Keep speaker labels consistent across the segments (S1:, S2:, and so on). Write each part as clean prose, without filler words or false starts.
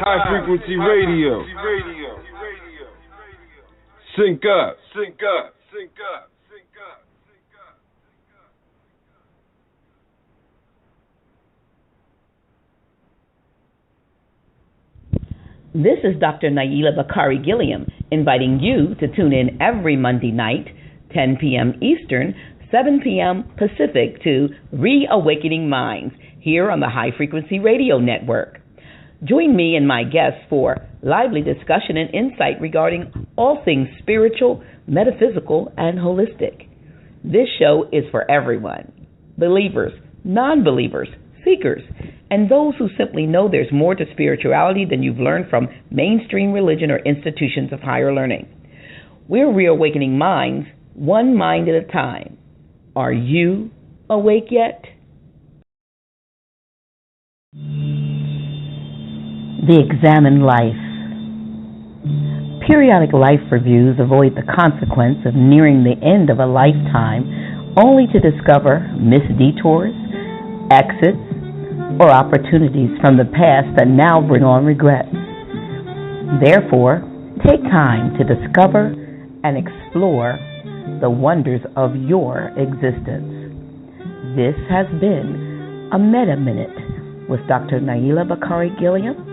S1: High frequency radio. Sync up.
S2: This is Dr. Naila Bakari Gilliam inviting you to tune in every Monday night, 10 p.m. Eastern, 7 p.m. Pacific to Reawakening Minds here on the High Frequency Radio Network. Join me and my guests for lively discussion and insight regarding all things spiritual, metaphysical, and holistic. This show is for everyone, believers, non-believers, seekers, and those who simply know there's more to spirituality than you've learned from mainstream religion or institutions of higher learning. We're reawakening minds, one mind at a time. Are you awake yet? The Examined Life. Periodic life reviews avoid the consequence of nearing the end of a lifetime only to discover missed detours, exits, or opportunities from the past that now bring on regrets. Therefore, take time to discover and explore the wonders of your existence. This has been a Meta Minute with Dr. Naila Bakari Gilliam,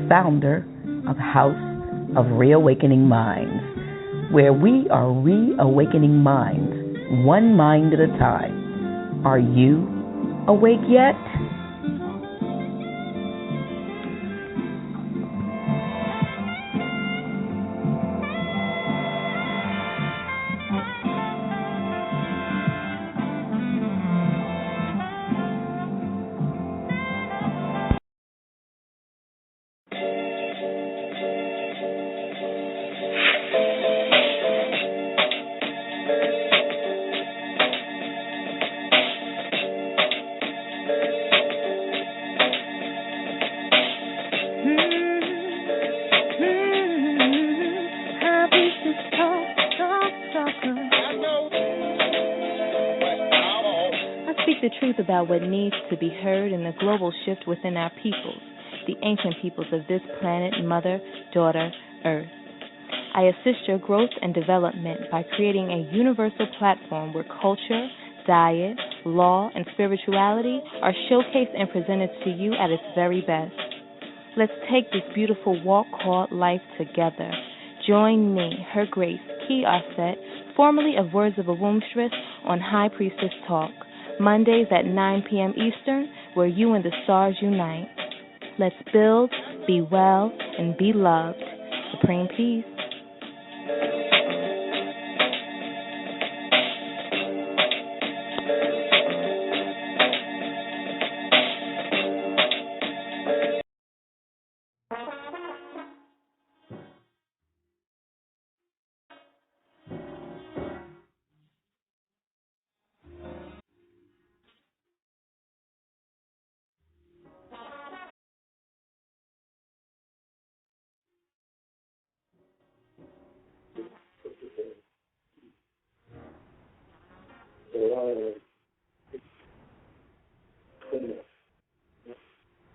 S2: founder of House of Reawakening Minds, where we are reawakening minds, one mind at a time. Are you awake yet?
S3: About what needs to be heard in the global shift within our peoples, the ancient peoples of this planet, Mother, Daughter, Earth. I assist your growth and development by creating a universal platform where culture, diet, law, and spirituality are showcased and presented to you at its very best. Let's take this beautiful walk called life together. Join me, Her Grace, Key Offset, formerly of Words of a Wombstress, on High Priestess Talk. Mondays at 9 p.m. Eastern, where you and the stars unite. Let's build, be well, and be loved. Supreme Peace.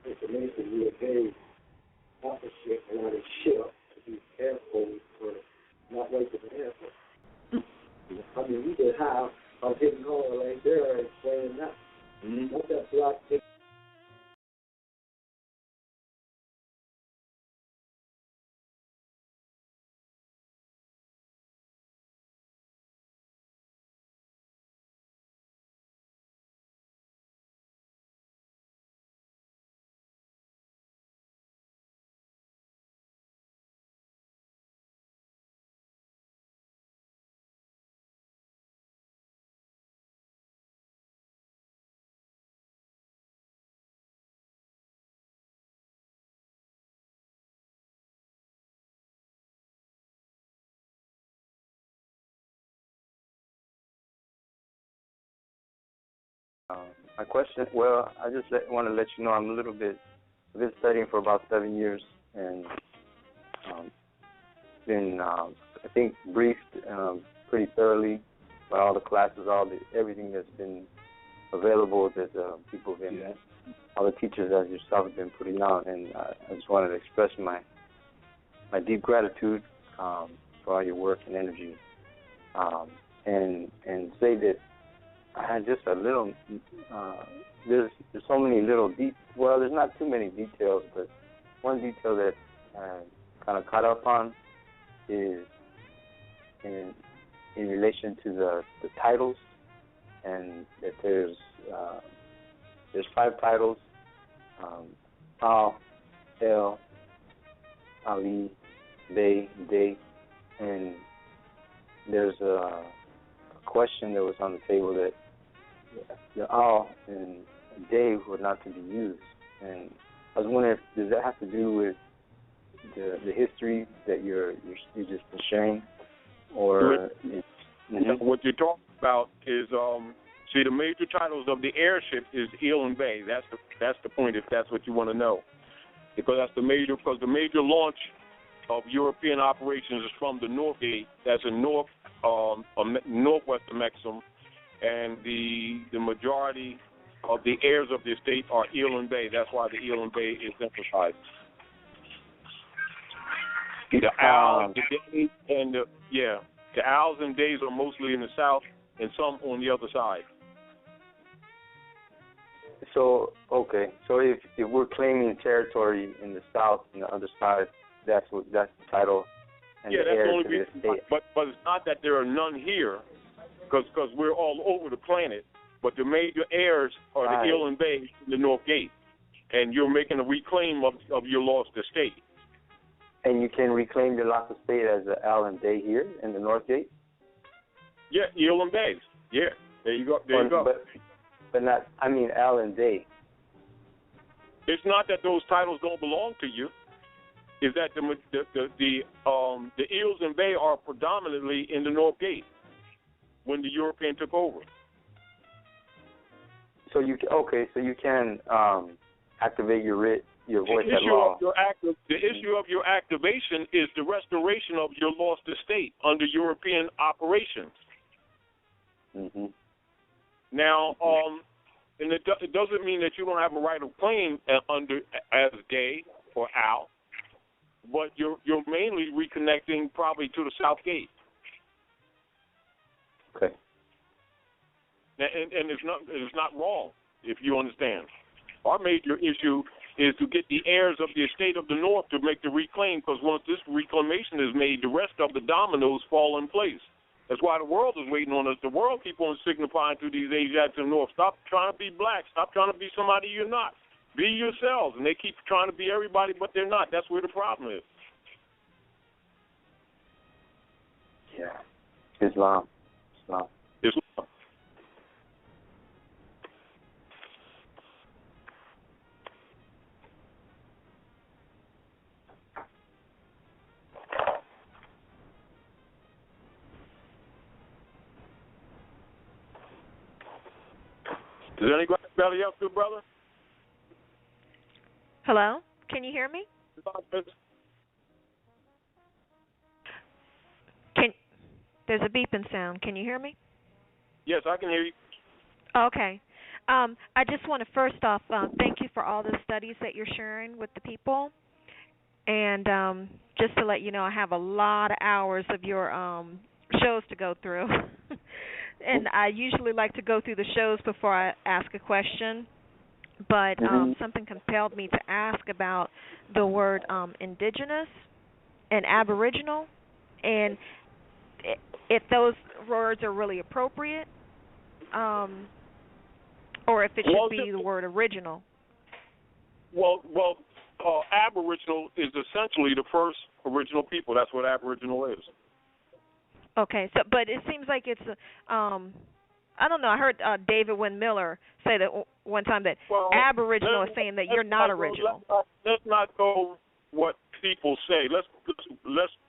S4: Information we gave officership and on the ship to be careful for not wasting the airport. I mean, we did have a hidden hole right there and saying that. Not that block.
S5: My question, well, I just want to let you know I've been studying for about 7 years and been, I think, briefed pretty thoroughly by all the classes, everything that's been available that people have been, all the teachers as yourself have been putting out, and I just wanted to express my deep gratitude for all your work and energy, and say that I had just a little. There's so many little well, there's not too many details, but one detail that I kind of caught up on is in relation to the titles, and that there's 5 titles: Al, El, Ali, they, and there's a question that was on the table that the Al and they were not to be used, and I was wondering, does that have to do with the history that you're just sharing, or
S6: what you're talking about is see, the major titles of the airship is Elam Bay. That's the point, if that's what you want to know, because the major launch of European operations is from the North Gate. That's in northwest of Mexico, and the majority of the heirs of the estate are Elam Bay. That's why the Elam Bay is emphasized. The owls, the owls and days are mostly in the south, and some on the other side.
S5: So if we're claiming territory in the south and the other side, that's the title. And
S6: yeah,
S5: the
S6: that's the only
S5: to the
S6: reason.
S5: estate.
S6: But it's not that there are none here, because we're all over the planet. But the major heirs are the Elam Bay and the North Gate, and you're making a reclaim of your lost estate.
S5: And you can reclaim your lost estate as the Elam Bay here in the North Gate?
S6: Yeah, Elam Bay. Yeah, there you go. There you go.
S5: But not, I mean, Elam Bay.
S6: It's not that those titles don't belong to you. It's that the Eels and Bay are predominantly in the North Gate when the European took over. So you can activate your writ, your voice at law. The issue of your activation is the restoration of your lost estate under European operations.
S5: Mm-hmm.
S6: Now, and it doesn't mean that you don't have a right of claim as Day or Al, but you're mainly reconnecting probably to the South Gate.
S5: Okay.
S6: And it's not wrong, if you understand. Our major issue is to get the heirs of the estate of the North to make the reclaim, because once this reclamation is made, the rest of the dominoes fall in place. That's why the world is waiting on us. The world keep on signifying to these Asiatics in the North, stop trying to be black, stop trying to be somebody you're not. Be yourselves. And they keep trying to be everybody, but they're not. That's where the problem is.
S5: Yeah. Islam.
S6: Does anybody else do, brother?
S7: Hello? Can you hear me? There's a beeping sound. Can you hear me?
S6: Yes, I can hear you.
S7: Okay. I just want to first off thank you for all the studies that you're sharing with the people. And just to let you know, I have a lot of hours of your shows to go through. And I usually like to go through the shows before I ask a question. But something compelled me to ask about the word indigenous and aboriginal, and if those words are really appropriate, or if it should be the word original.
S6: Well, aboriginal is essentially the first original people. That's what aboriginal is.
S7: Okay, so but it seems like it's I don't know. I heard David Wynn Miller say that one time that aboriginal is saying that you're not original.
S6: Let's not go what people say. Let's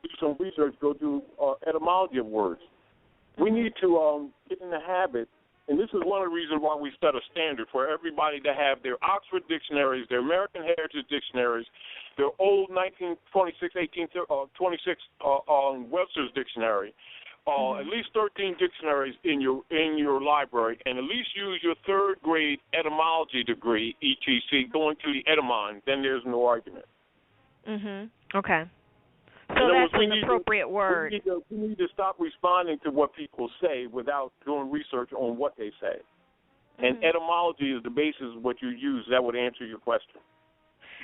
S6: do some research. Go do etymology of words. We need to get in the habit, and this is one of the reasons why we set a standard for everybody to have their Oxford dictionaries, their American Heritage dictionaries, their old 1926, 1826 Webster's dictionary. at least 13 dictionaries in your library, and at least use your third grade etymology degree, ETC, going to the etymon. Then there's no argument.
S7: Okay. So that's an appropriate word.
S6: We need to stop responding to what people say without doing research on what they say. And etymology is the basis of what you use. That would answer your question.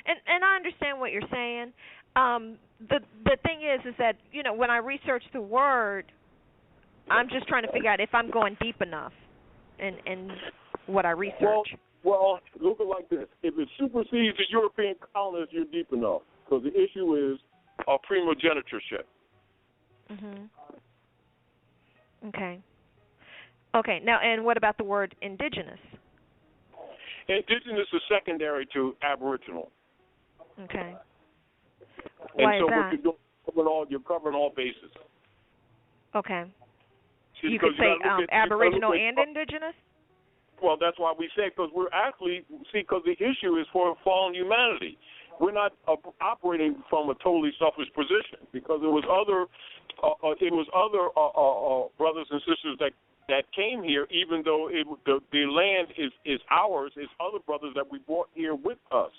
S7: And I understand what you're saying. The thing is that, you know, when I research the word, I'm just trying to figure out if I'm going deep enough in what I research.
S6: Well, look at it like this. If it supersedes the European colonists, you're deep enough. Because the issue is primogenitorship.
S7: Okay. Okay. Now, and what about the word indigenous?
S6: Indigenous is secondary to aboriginal.
S7: Okay.
S6: Why
S7: is
S6: so
S7: that?
S6: What you're doing, you're covering all bases.
S7: Okay.
S6: See,
S7: you could say aboriginal and indigenous?
S6: Well, that's why we say, because we're actually, because the issue is for fallen humanity. We're not operating from a totally selfish position, because it was other brothers and sisters that came here, even though the land is ours. It's other brothers that we brought here with us.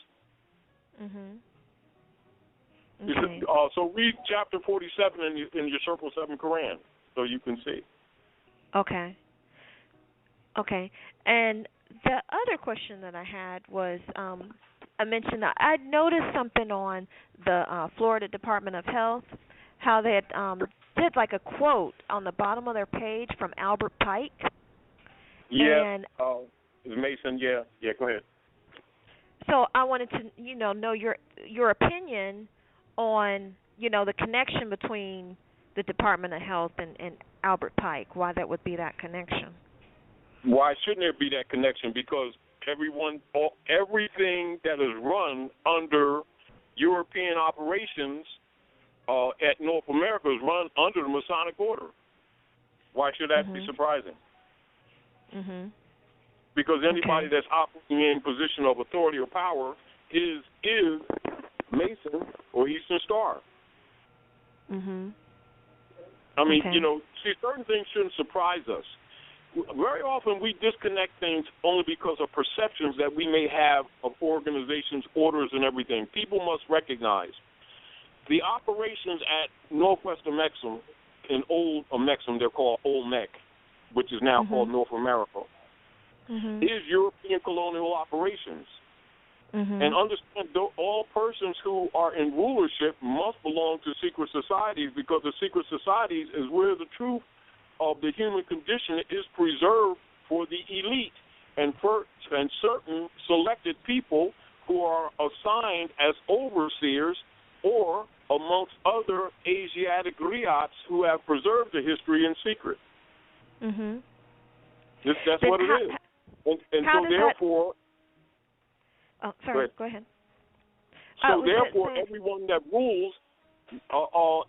S7: Okay.
S6: So read chapter 47 in your Circle 7 Quran, so you can see.
S7: Okay. Okay. And the other question that I had was, I mentioned that I noticed something on the Florida Department of Health, how they had, did like a quote on the bottom of their page from Albert Pike.
S6: Yeah.
S7: And,
S6: Mason. Yeah. Yeah. Go ahead.
S7: So I wanted to, know your opinion on, the connection between the Department of Health and Albert Pike. Why that would be that connection?
S6: Why shouldn't there be that connection? Because everything that is run under European operations at North America is run under the Masonic Order. Why should that be surprising? Because anybody that's operating in position of authority or power is Mason or Eastern Star. I mean, see, certain things shouldn't surprise us. Very often we disconnect things only because of perceptions that we may have of organizations, orders, and everything. People must recognize the operations at Northwestern Mexum, in Old Mexum, they're called Old Mex, which is now called North America, is European colonial operations. And understand, all persons who are in rulership must belong to secret societies, because the secret societies is where the truth of the human condition is preserved for the elite and certain selected people who are assigned as overseers, or amongst other Asiatic griots who have preserved the history in secret. That's what it is. And so therefore...
S7: Oh, sorry, go ahead.
S6: So therefore, everyone that rules,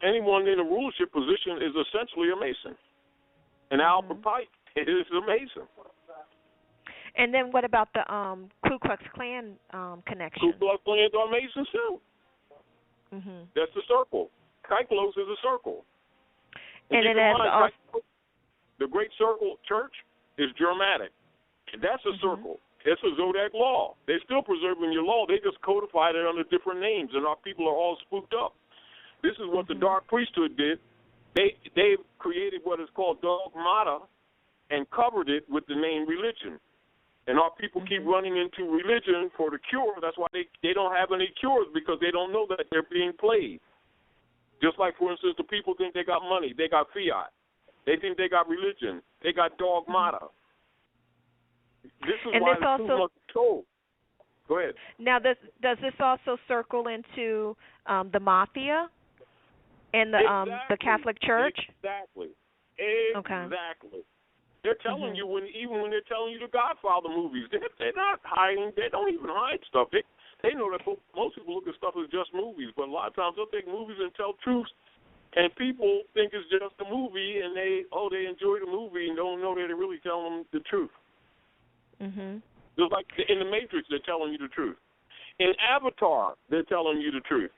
S6: anyone in a rulership position is essentially a Mason. And Albert Pike is a Mason.
S7: And then what about the Ku Klux Klan connection?
S6: Ku Klux Klan are Masons too. That's the circle. Kykelos is a circle. And it has the Great Circle Church is Germanic. That's a circle. It's a Zodiac law. They're still preserving your law. They just codified it under different names, and our people are all spooked up. This is what the Dark Priesthood did. They created what is called dogmata and covered it with the name religion. And our people keep running into religion for the cure. That's why they don't have any cures, because they don't know that they're being played. Just like, for instance, the people think they got money. They got fiat. They think they got religion. They got dogmata. This is why it's too much control. Go ahead.
S7: Now, does this also circle into the mafia and the Catholic Church?
S6: Exactly.
S7: Okay.
S6: Exactly. They're telling you even when they're telling you the Godfather movies, they're not hiding. They don't even hide stuff. They know that most people look at stuff as just movies, but a lot of times they'll take movies and tell truths, and people think it's just a movie, and they enjoy the movie and don't know that they're really telling them the truth. Just like in The Matrix, they're telling you the truth. In Avatar, they're telling you the truth.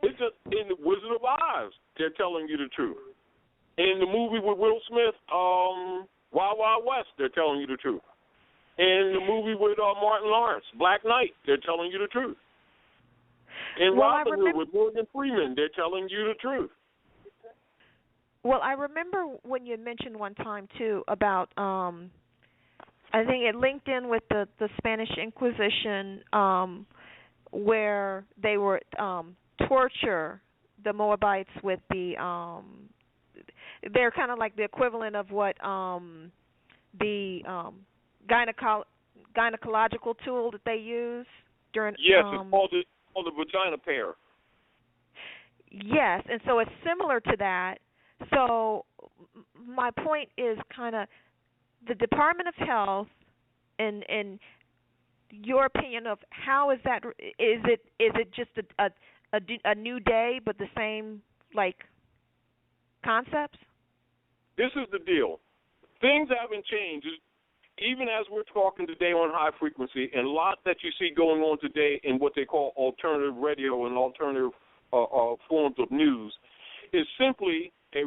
S6: It's in the Wizard of Oz, they're telling you the truth. In the movie with Will Smith, Wild Wild West, they're telling you the truth. In the movie with Martin Lawrence, Black Knight, they're telling you the truth. In Robin Hood with Morgan Freeman, they're telling you the truth.
S7: Well, I remember when you mentioned one time, too, about, I think it linked in with the Spanish Inquisition, where they were torture the Moabites with the, they're kind of like the equivalent of what the gynecological tool that they use during.
S6: Yes, it's called the vagina pair.
S7: Yes, and so it's similar to that. So my point is kind of the Department of Health, and your opinion of how is that? Is it just a new day, but the same like concepts?
S6: This is the deal. Things haven't changed. Even as we're talking today on High Frequency, and a lot that you see going on today in what they call alternative radio and alternative forms of news is simply a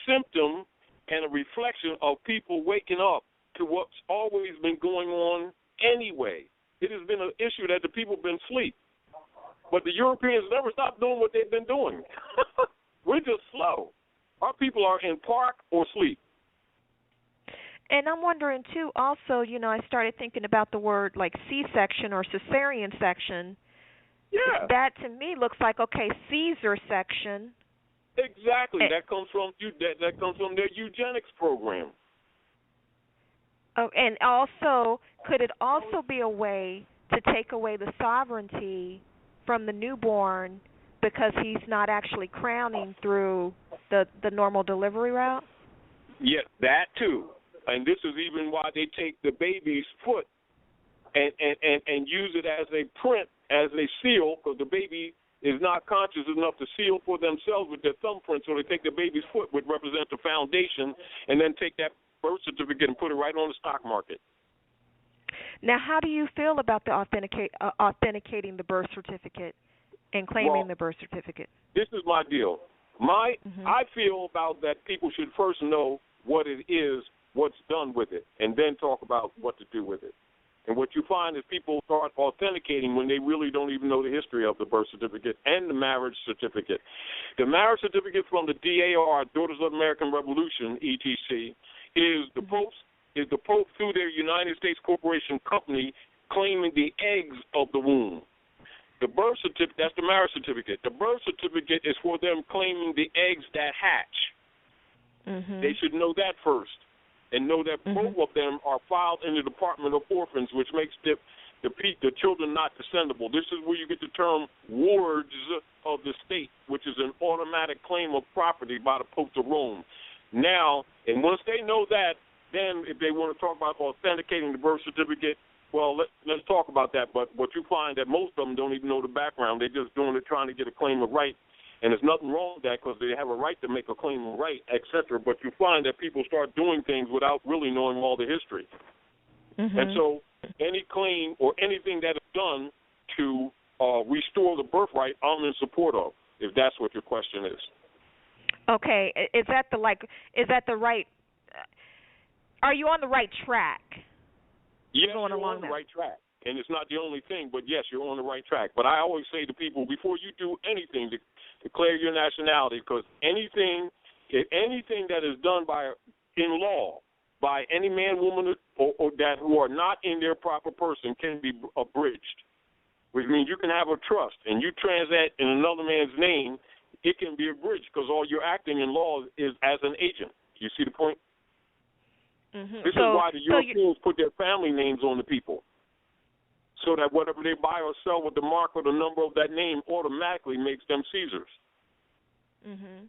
S6: symptom and a reflection of people waking up to what's always been going on anyway. It has been an issue that the people have been asleep. But the Europeans never stopped doing what they've been doing. We're just slow. Our people are in park or sleep.
S7: And I'm wondering, too, also, I started thinking about the word like C-section or cesarean section.
S6: Yeah.
S7: That, to me, looks like, okay, Caesar section.
S6: Exactly. That comes from their eugenics program.
S7: Oh, and also, could it also be a way to take away the sovereignty from the newborn because he's not actually crowning through the normal delivery route?
S6: Yeah, that too. And this is even why they take the baby's foot and use it as a print, as a seal, because the baby is not conscious enough to seal for themselves with their thumbprint, so they take the baby's foot, which represents the foundation, and then take that birth certificate and put it right on the stock market.
S7: Now, how do you feel about the authenticating the birth certificate and claiming the birth certificate?
S6: This is my deal. I feel about that people should first know what it is, what's done with it, and then talk about what to do with it. And what you find is people start authenticating when they really don't even know the history of the birth certificate and the marriage certificate. The marriage certificate from the DAR, Daughters of the American Revolution, ETC, is the Pope through their United States Corporation Company claiming the eggs of the womb. The birth certificate, that's the marriage certificate. The birth certificate is for them claiming the eggs that hatch. Mm-hmm. They should know that first and know that both of them are filed in the Department of Orphans, which makes the children not descendable. This is where you get the term wards of the state, which is an automatic claim of property by the Pope of Rome. Now, and once they know that, then if they want to talk about authenticating the birth certificate, well, let's talk about that. But what you find that most of them don't even know the background. They're just doing it trying to get a claim of right. And there's nothing wrong with that because they have a right to make a claim of right, etc. But you find that people start doing things without really knowing all the history. Mm-hmm. And so any claim or anything that is done to restore the birthright, I'm in support of, if that's what your question is.
S7: Okay. Is that the right are you on the right track?
S6: Yes, you're on the right track. And it's not the only thing, but yes, you're on the right track. But I always say to people, before you do anything, to declare your nationality, because anything that is done in law by any man, woman, or that who are not in their proper person can be abridged, which means you can have a trust and you transact in another man's name, it can be abridged because all you're acting in law is as an agent. You see the point? Mm-hmm. This is why the Europeans put their family names on the people, so that whatever they buy or sell with the mark or the number of that name automatically makes them Caesars.
S7: Mm-hmm.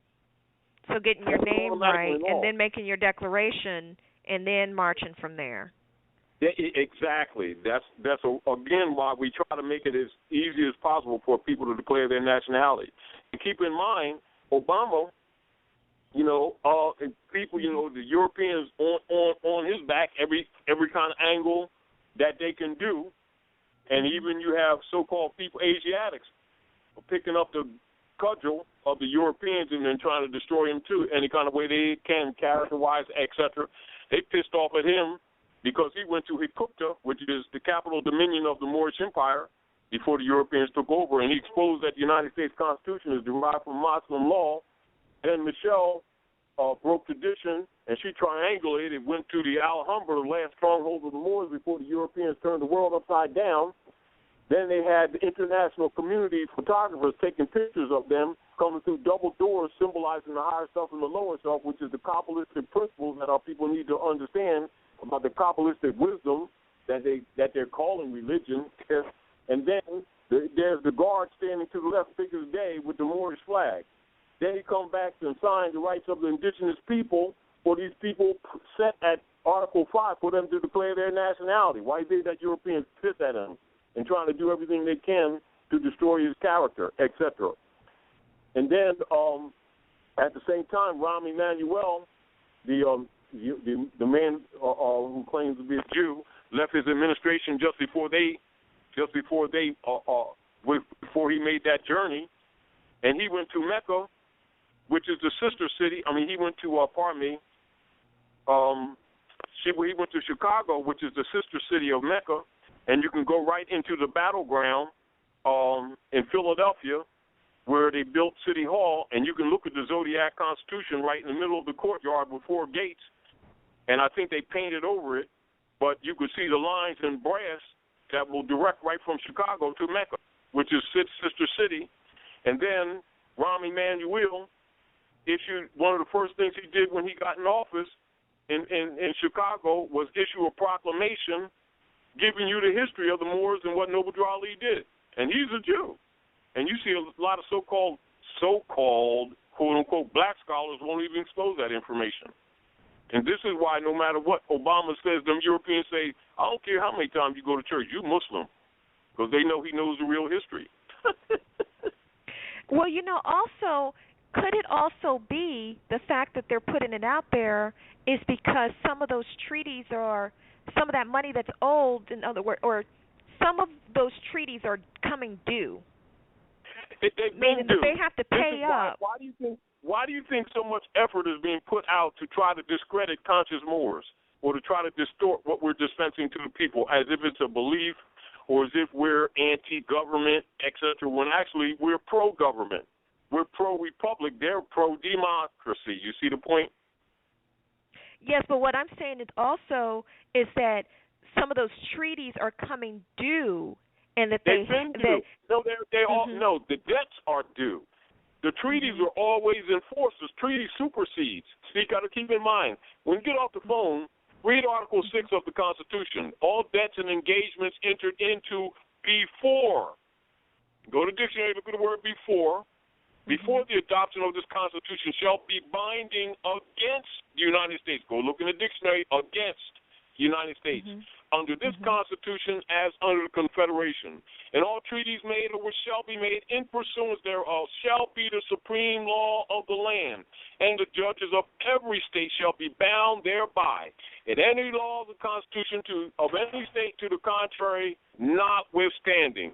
S7: So getting your name right and then making your declaration and then marching from there.
S6: Yeah, exactly. That's again why we try to make it as easy as possible for people to declare their nationality. And keep in mind, Obama, people, the Europeans on his back every kind of angle that they can do. And even you have so-called people, Asiatics, picking up the cudgel of the Europeans and then trying to destroy him too, any kind of way they can, character-wise, etc. They pissed off at him because he went to Hikupta, which is the capital dominion of the Moorish Empire, before the Europeans took over, and he exposed that the United States Constitution is derived from Muslim law. And Michelle broke tradition, and she triangulated, went to the Alhambra, the last stronghold of the Moors before the Europeans turned the world upside down. Then they had the international community photographers taking pictures of them coming through double doors symbolizing the higher self and the lower self, which is the Kabbalistic principles that our people need to understand about the Kabbalistic wisdom that they're calling religion. And then there's the guard standing to the left, figure of the day, with the Moorish flag. Then he comes back and signs the rights of the indigenous people for these people set at Article 5 for them to declare their nationality. Why did that Europeans pissed at him and trying to do everything they can to destroy his character, etc. And then at the same time, Rahm Emanuel, the man who claims to be a Jew, left his administration just before he made that journey, and he went to Mecca, which is the sister city. I mean, he went to he went to Chicago, which is the sister city of Mecca, and you can go right into the battleground in Philadelphia, where they built City Hall, and you can look at the Zodiac Constitution right in the middle of the courtyard with 4 gates, and I think they painted over it, but you could see the lines in brass that will direct right from Chicago to Mecca, which is sister city. And then Rahm Emanuel issued one of the first things he did when he got in office in Chicago was issue a proclamation giving you the history of the Moors and what Noble Drew Ali did. And he's a Jew. And you see a lot of so-called, quote-unquote, black scholars won't even expose that information. And this is why no matter what Obama says, them Europeans say, I don't care how many times you go to church, you Muslim, because they know he knows the real history.
S7: Well, also, could it also be the fact that they're putting it out there is because some of those treaties are, some of that money that's owed, in other words, or some of those treaties are coming due? Meaning that they have to pay up.
S6: Why do you think so much effort is being put out to try to discredit conscious Moors or to try to distort what we're dispensing to the people as if it's a belief or as if we're anti-government, etc., when actually we're pro-government. We're pro-republic. They're pro-democracy. You see the point?
S7: Yes, but what I'm saying is also is that some of those treaties are coming due and that
S6: they've been due. No, the debts are due. The treaties are always enforced. The treaty supersedes. So you got to keep in mind, when you get off the phone, read Article 6 of the Constitution. All debts and engagements entered into before. Go to the dictionary, look at the word before. Before the adoption of this Constitution shall be binding against the United States. Go look in the dictionary, against the United States. Under this Constitution as under the Confederation. And all treaties made or which shall be made in pursuance thereof shall be the supreme law of the land, and the judges of every state shall be bound thereby. And any law of the Constitution of any state to the contrary notwithstanding.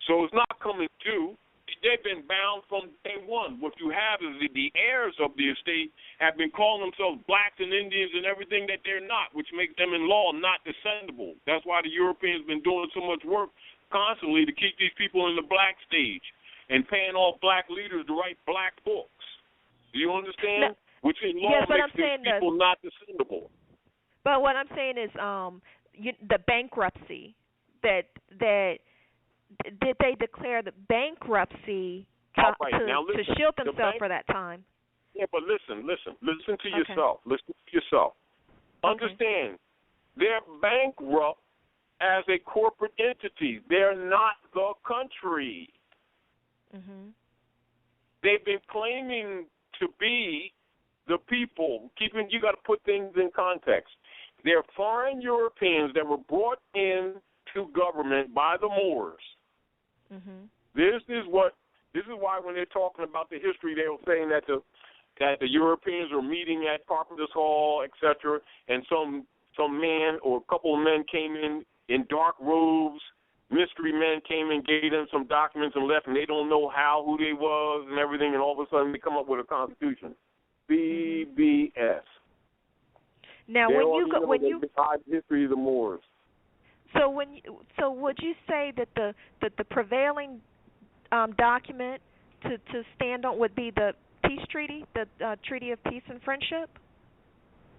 S6: So it's not coming due. They've been bound from day one. What you have is the heirs of the estate have been calling themselves blacks and Indians and everything that they're not, which makes them in law not descendable. That's why the Europeans have been doing so much work constantly to keep these people in the black stage and paying off black leaders to write black books. Do you understand? Which in law makes these people not descendable.
S7: But what I'm saying is the bankruptcy that did they declare the bankruptcy to shield themselves for that time?
S6: Yeah, but listen to yourself. Listen to yourself. Understand, they're bankrupt as a corporate entity. They're not the country. They've been claiming to be the people. You got to put things in context. They're foreign Europeans that were brought in to government by the Moors. This is why when they're talking about the history, they were saying that the Europeans are meeting at Carpenter's Hall, etc., and some man or a couple of men came in dark robes mystery men came and gave them some documents and left, and they don't know who they was and everything, and all of a sudden they come up with a constitution. BBS.
S7: Now, when you
S6: history of the Moors.
S7: So would you say that the prevailing document to stand on would be the peace treaty, the Treaty of Peace and Friendship?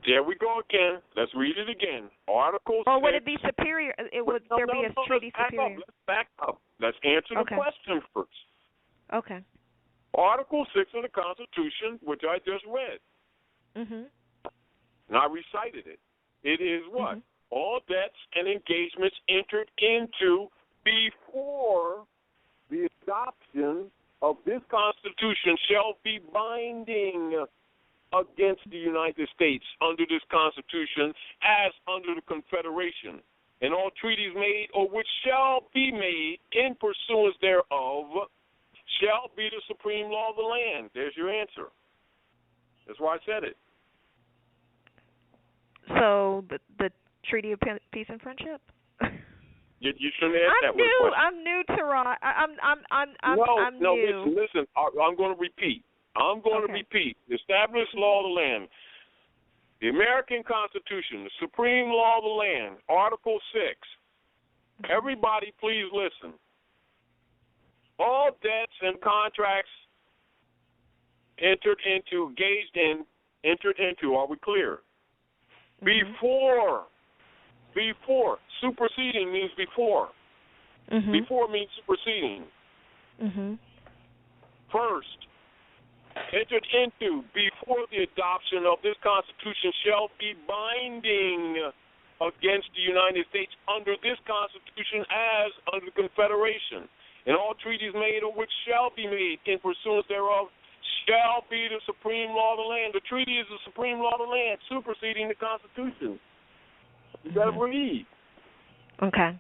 S6: There we go again. Let's read it again. Article 6.
S7: Or would it be superior? Would there be a treaty superior?
S6: Let's back up. Let's answer the question first.
S7: Okay.
S6: Article 6 of the Constitution, which I just read.
S7: Mhm.
S6: And I recited it. It is what? All debts and engagements entered into before the adoption of this Constitution shall be binding against the United States under this Constitution as under the Confederation, and all treaties made or which shall be made in pursuance thereof shall be the supreme law of the land. There's your answer. That's why I said it.
S7: So the Treaty of Peace and Friendship?
S6: You shouldn't ask that one.
S7: I'm new to Rod. I'm
S6: new.
S7: No,
S6: listen. I'm going to repeat. The established law of the land. The American Constitution, the supreme law of the land, Article 6. Everybody please listen. All debts and contracts entered into, are we clear? Before, superseding means before. Before means superseding. First, entered into before the adoption of this Constitution shall be binding against the United States under this Constitution as under the Confederation. And all treaties made or which shall be made in pursuance thereof shall be the supreme law of the land. The treaty is the supreme law of the land, superseding the Constitution. You got to read.
S7: Okay.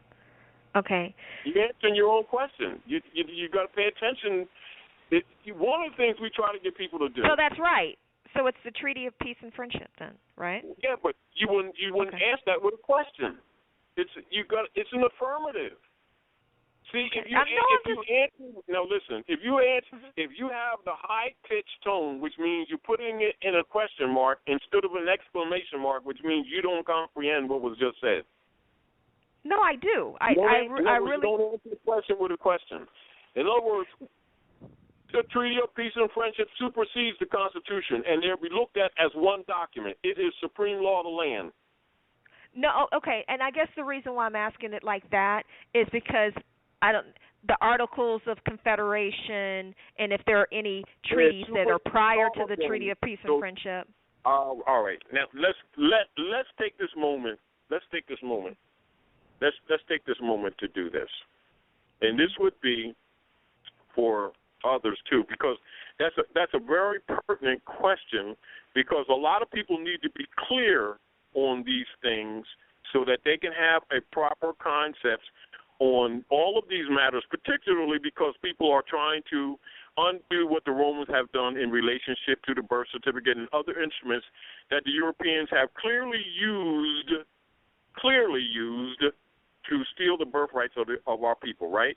S6: You're answering your own question. You got to pay attention. One of the things we try to get people to do.
S7: So that's right. So it's the Treaty of Peace and Friendship, then, right?
S6: Yeah, but you wouldn't ask that with a question. It's an affirmative. See, if you have the high pitched tone, which means you're putting it in a question mark instead of an exclamation mark, which means you don't comprehend what was just said.
S7: No, I do. I really
S6: don't answer the question with a question. In other words, the Treaty of Peace and Friendship supersedes the Constitution, and they'll be looked at as one document. It is supreme law of the land.
S7: No, okay, and I guess the reason why I'm asking it like that is because the Articles of Confederation, and if there are any treaties that are prior to the Treaty of Peace and Friendship.
S6: All right, now let's take this moment. Let's take this moment to do this, and this would be for others too, because that's a very pertinent question, because a lot of people need to be clear on these things so that they can have a proper concept on all of these matters, particularly because people are trying to undo what the Romans have done in relationship to the birth certificate and other instruments that the Europeans have clearly used to steal the birthrights of our people, right?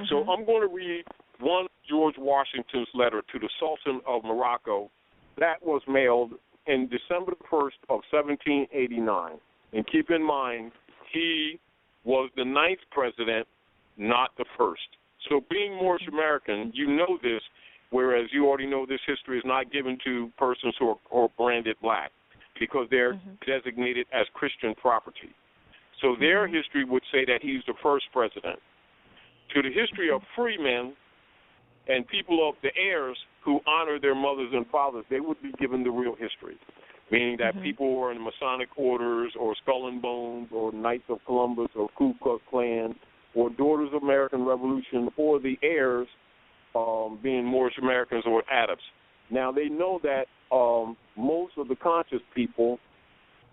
S6: So I'm going to read one George Washington's letter to the Sultan of Morocco that was mailed in December 1st of 1789. And keep in mind, he was the 9th president, not the first. So being Moorish American, you know this, whereas you already know this history is not given to persons who are branded black because they're designated as Christian property. So their history would say that he's the first president. To the history of free men and people of the heirs who honor their mothers and fathers, they would be given the real history, meaning that people who are in Masonic orders or Skull and Bones or Knights of Columbus or Ku Klux Klan or Daughters of American Revolution or the heirs being Moorish Americans or Arabs. Now, they know that most of the conscious people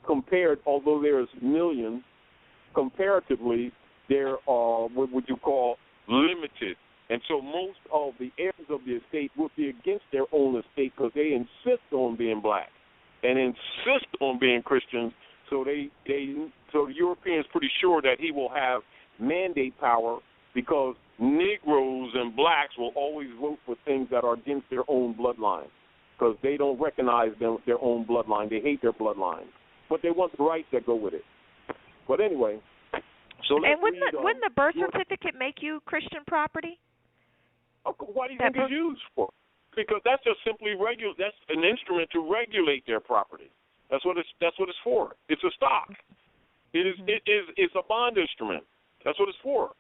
S6: compared, although there's millions, comparatively, they're what would you call limited. And so most of the heirs of the estate would be against their own estate because they insist on being black and insist on being Christians. So so the European's pretty sure that he will have mandate power because Negroes and blacks will always vote for things that are against their own bloodline because they don't recognize their own bloodline. They hate their bloodline. But they want the rights that go with it. But anyway, so let's
S7: wouldn't the birth certificate make you Christian property?
S6: What do you think it's used for? Because that's just simply that's an instrument to regulate their property. That's what it's for. It's a stock. It's a bond instrument. That's what it's for.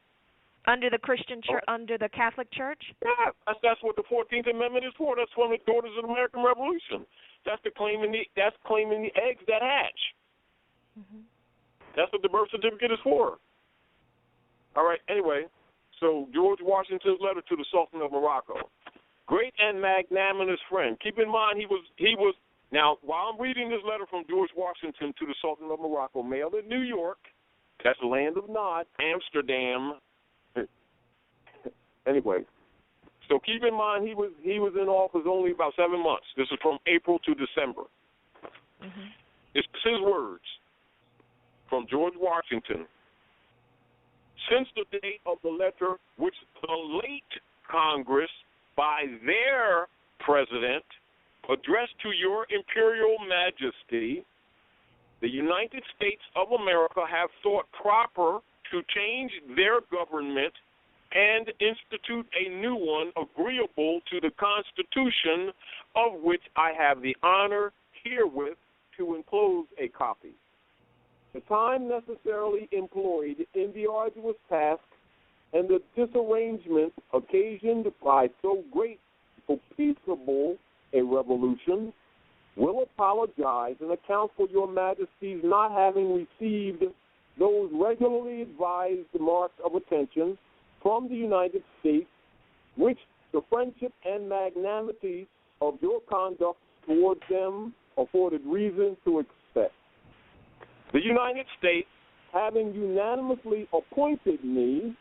S7: Under the Christian church, under the Catholic Church?
S6: Yeah, that's what the 14th Amendment is for. That's from the Daughters of the American Revolution. That's claiming the eggs that hatch. Mm-hmm. That's what the birth certificate is for. All right. Anyway, so George Washington's letter to the Sultan of Morocco, great and magnanimous friend. Keep in mind he was. Now, while I'm reading this letter from George Washington to the Sultan of Morocco, mailed in New York, that's the land of Nod, Amsterdam. Anyway, so keep in mind he was in office only about 7 months. This is from April to December. Mm-hmm. It's his words from George Washington. Since the date of the letter which the late Congress, by their president, addressed to your Imperial Majesty, the United States of America have thought proper to change their government and institute a new one agreeable to the Constitution, of which I have the honor herewith to enclose a copy. The time necessarily employed in the arduous task and the disarrangement occasioned by so great, so peaceable a revolution will apologize and account for your Majesty's not having received those regularly advised marks of attention from the United States, which the friendship and magnanimity of your conduct towards them afforded reason to expect. The United States, having unanimously appointed me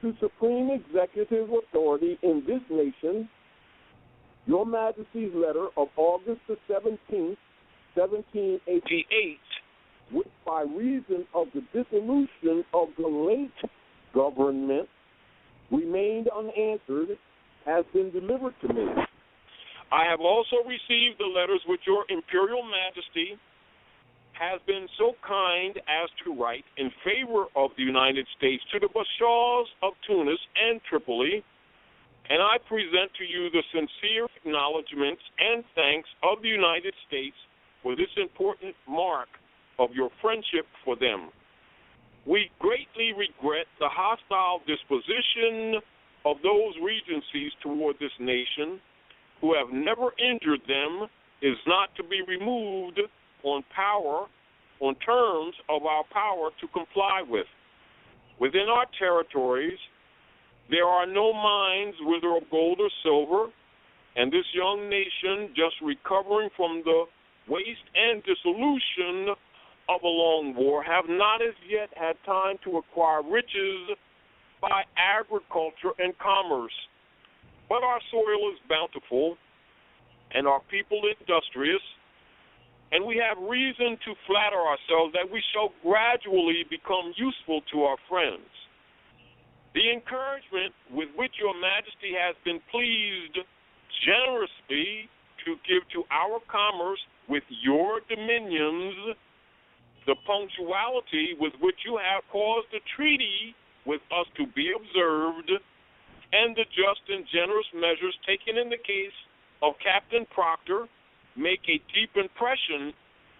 S6: to supreme executive authority in this nation, your Majesty's letter of August the 17th, 1788, which by reason of the dissolution of the late government remained unanswered, has been delivered to me. I have also received the letters which your Imperial Majesty has been so kind as to write in favor of the United States to the Bashaws of Tunis and Tripoli, and I present to you the sincere acknowledgments and thanks of the United States for this important mark of your friendship for them. We greatly regret the hostile disposition of those regencies toward this nation who have never injured them is not to be removed on terms of our power to comply with. Within our territories, there are no mines, whether of gold or silver, and this young nation, just recovering from the waste and dissolution of a long war, have not as yet had time to acquire riches by agriculture and commerce. But our soil is bountiful, and our people industrious, and we have reason to flatter ourselves that we shall gradually become useful to our friends. The encouragement with which your Majesty has been pleased generously to give to our commerce with your dominions, the punctuality with which you have caused the treaty with us to be observed, and the just and generous measures taken in the case of Captain Proctor make a deep impression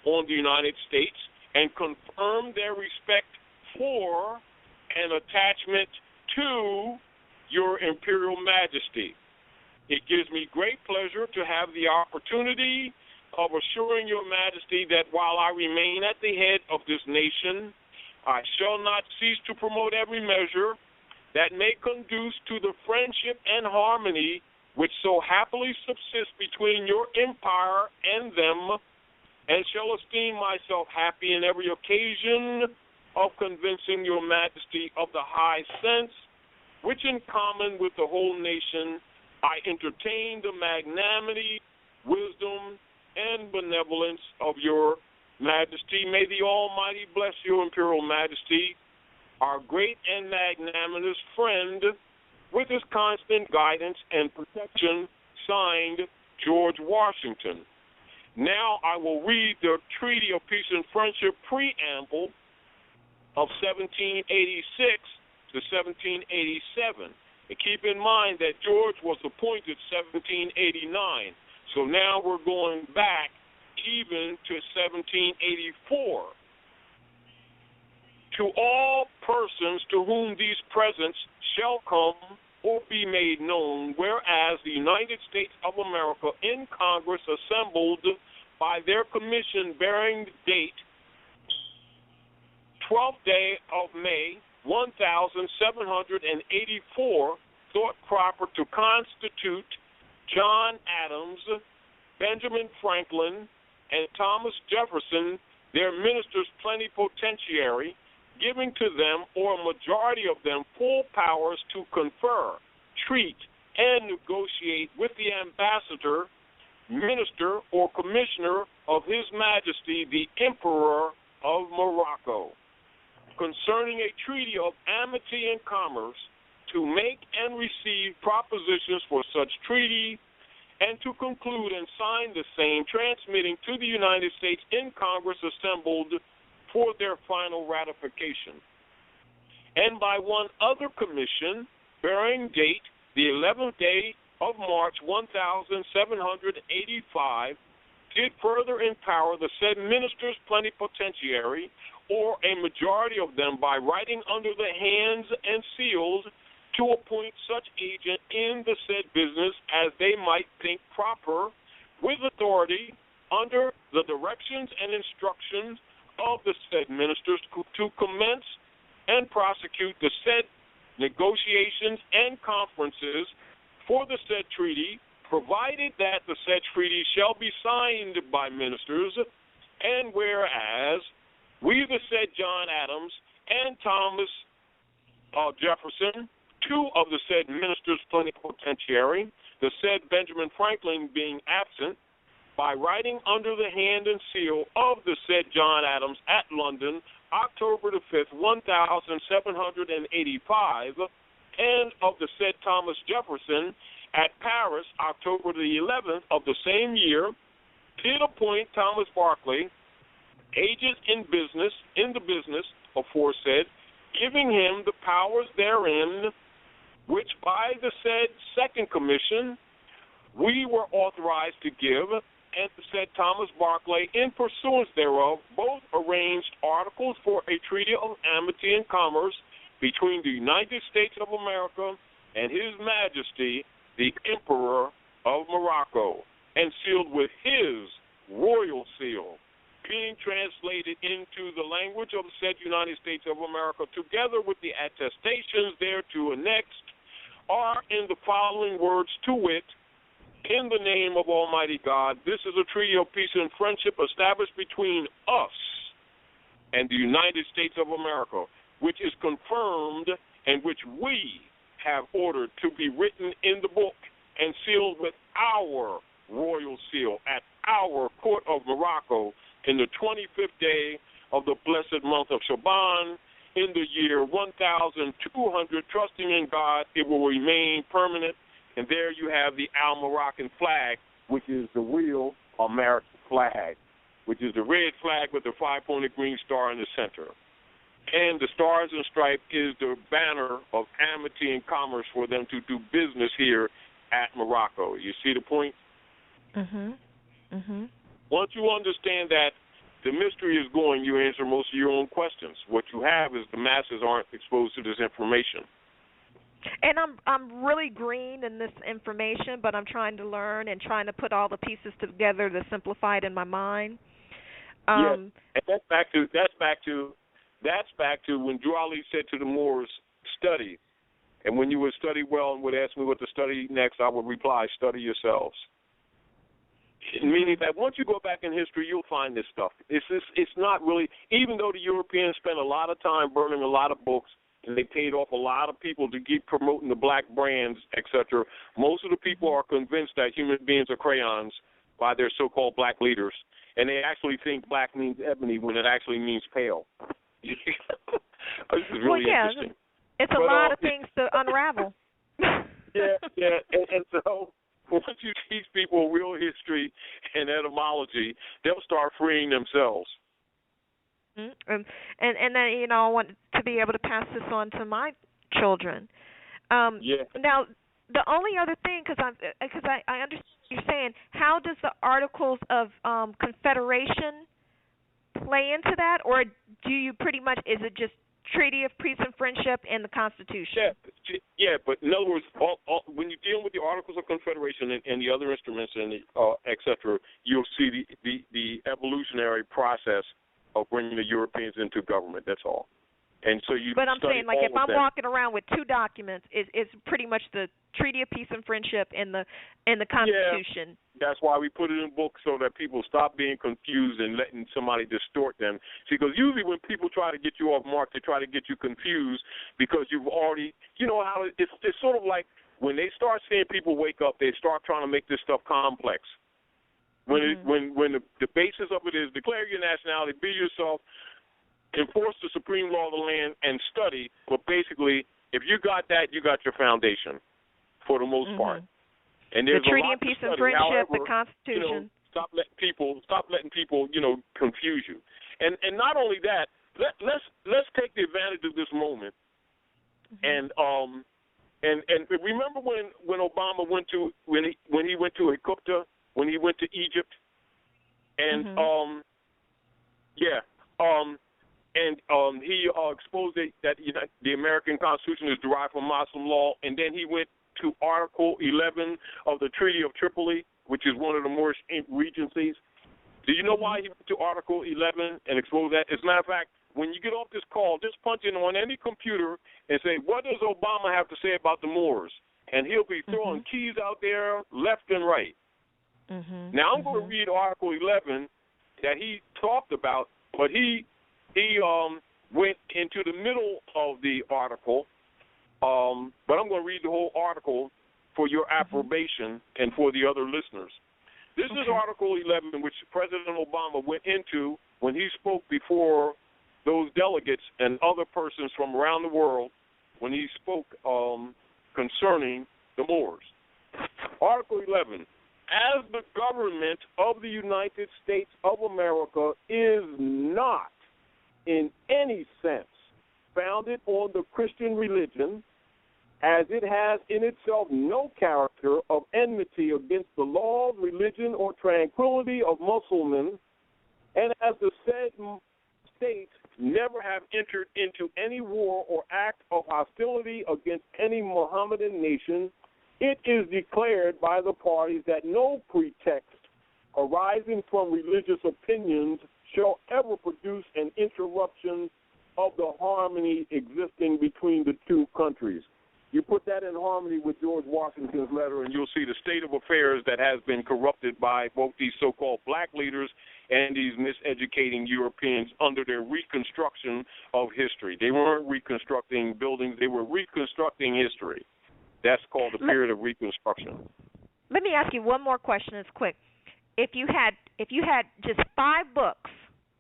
S6: on the United States and confirm their respect for and attachment to your Imperial Majesty. It gives me great pleasure to have the opportunity of assuring your Majesty that while I remain at the head of this nation, I shall not cease to promote every measure that may conduce to the friendship and harmony which so happily subsist between your empire and them, and shall esteem myself happy in every occasion of convincing your Majesty of the high sense which in common with the whole nation I entertain the magnanimity, wisdom, and benevolence of your Majesty. May the Almighty bless your Imperial Majesty our great and magnanimous friend, with his constant guidance and protection, signed George Washington. Now I will read the Treaty of Peace and Friendship preamble of 1786 to 1787. And keep in mind that George was appointed 1789. So now we're going back even to 1784. To all persons to whom these presents shall come or be made known, whereas the United States of America in Congress assembled by their commission bearing date 12th day of May 1784, thought proper to constitute John Adams, Benjamin Franklin, and Thomas Jefferson their ministers plenipotentiary, giving to them or a majority of them full powers to confer, treat, and negotiate with the ambassador, minister, or commissioner of His Majesty the Emperor of Morocco, concerning a treaty of amity and commerce, to make and receive propositions for such treaty, and to conclude and sign the same, transmitting to the United States in Congress assembled for their final ratification. And by one other commission, bearing date the 11th day of March 1785, did further empower the said ministers plenipotentiary, or a majority of them, by writing under the hands and seals, to appoint such agent in the said business as they might think proper, with authority, under the directions and instructions of the said ministers, to commence and prosecute the said negotiations and conferences for the said treaty, provided that the said treaty shall be signed by ministers, and whereas we, the said John Adams and Thomas Jefferson, two of the said ministers plenipotentiary, the said Benjamin Franklin being absent, by writing under the hand and seal of the said John Adams at London, October the 5th, 1785, and of the said Thomas Jefferson at Paris, October the 11th of the same year, did appoint Thomas Barclay agent in the business aforesaid, giving him the powers therein, which by the said second commission we were authorized to give, and the said Thomas Barclay, in pursuance thereof, both arranged articles for a treaty of amity and commerce between the United States of America and His Majesty the Emperor of Morocco, and sealed with his royal seal, being translated into the language of the said United States of America, together with the attestations thereto annexed, are in the following words, to wit, in the name of Almighty God, this is a treaty of peace and friendship established between us and the United States of America, which is confirmed and which we have ordered to be written in the book and sealed with our royal seal at our court of Morocco in the 25th day of the blessed month of Shaban, in the year 1200, trusting in God, it will remain permanent. And there you have the Al-Moroccan flag, which is the real American flag, which is the red flag with the five-pointed green star in the center. And the Stars and Stripes is the banner of amity and commerce for them to do business here at Morocco. You see the point?
S7: Mhm. Mhm.
S6: Once you understand that the mystery is going, you answer most of your own questions. What you have is the masses aren't exposed to this information.
S7: And I'm really green in this information, but I'm trying to learn and trying to put all the pieces together to simplify it in my mind.
S6: Yes, and that's back to when Drew Ali said to the Moors, study. And when you would study well and would ask me what to study next, I would reply, study yourselves. Meaning that once you go back in history, you'll find this stuff. It's not really, even though the Europeans spent a lot of time burning a lot of books, and they paid off a lot of people to keep promoting the black brands, etc., most of the people are convinced that human beings are crayons by their so-called black leaders. And they actually think black means ebony when it actually means pale. This is really interesting.
S7: It's a lot of things to unravel.
S6: Yeah. And so once you teach people real history and etymology, they'll start freeing themselves.
S7: And then, I want to be able to pass this on to my children. Now, the only other thing, because I understand what you're saying, how does the Articles of Confederation play into that, or do you pretty much, is it just Treaty of Peace and Friendship and the Constitution?
S6: Yeah, but in other words, when you're dealing with the Articles of Confederation and the other instruments and et cetera, you'll see the evolutionary process of bringing the Europeans into government. That's all. And so you. But
S7: I'm saying, like, if I'm walking around with two documents, it's pretty much the Treaty of Peace and Friendship and the Constitution.
S6: Yeah, that's why we put it in books so that people stop being confused and letting somebody distort them. See, because usually when people try to get you off mark, they try to get you confused because you've already, how it's sort of like when they start seeing people wake up, they start trying to make this stuff complex. When the basis of it is declare your nationality, be yourself, enforce the supreme law of the land, and study. But basically, if you got that, you got your foundation for the most part. And there's
S7: the Treaty
S6: of
S7: Peace and
S6: Friendship,
S7: the Constitution.
S6: Stop letting people, confuse you. And not only that, let's take the advantage of this moment. And remember when Obama when he went to Ecupta, when he went to Egypt, and he exposed that the American Constitution is derived from Muslim law, and then he went to Article 11 of the Treaty of Tripoli, which is one of the Moorish regencies. Do you know why he went to Article 11 and exposed that? As a matter of fact, when you get off this call, just punch in on any computer and say, what does Obama have to say about the Moors? And he'll be throwing keys out there left and right. Now, I'm going to read Article 11 that he talked about, but he went into the middle of the article, but I'm going to read the whole article for your approbation and for the other listeners. This is Article 11, which President Obama went into when he spoke before those delegates and other persons from around the world when he spoke concerning the Moors. Article 11. As the government of the United States of America is not in any sense founded on the Christian religion, as it has in itself no character of enmity against the laws, religion, or tranquility of Mussulmans, and as the said states never have entered into any war or act of hostility against any Mohammedan nation, it is declared by the parties that no pretext arising from religious opinions shall ever produce an interruption of the harmony existing between the two countries. You put that in harmony with George Washington's letter, and you'll see the state of affairs that has been corrupted by both these so-called black leaders and these miseducating Europeans under their reconstruction of history. They weren't reconstructing buildings, they were reconstructing history. That's called the period of Reconstruction.
S7: Let me ask you one more question. It's quick. If you had just 5 books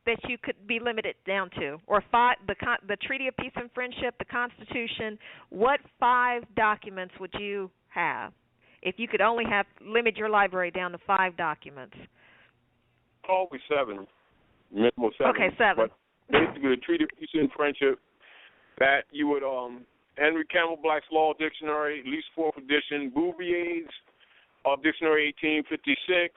S7: that you could be limited down to, or the Treaty of Peace and Friendship, the Constitution, what 5 documents would you have if you could only limit your library down to 5 documents?
S6: Always 7, minimum 7.
S7: Okay, 7.
S6: But basically, the Treaty of Peace and Friendship, that you would Henry Campbell Black's Law Dictionary, at least 4th edition, Bouvier's Dictionary 1856,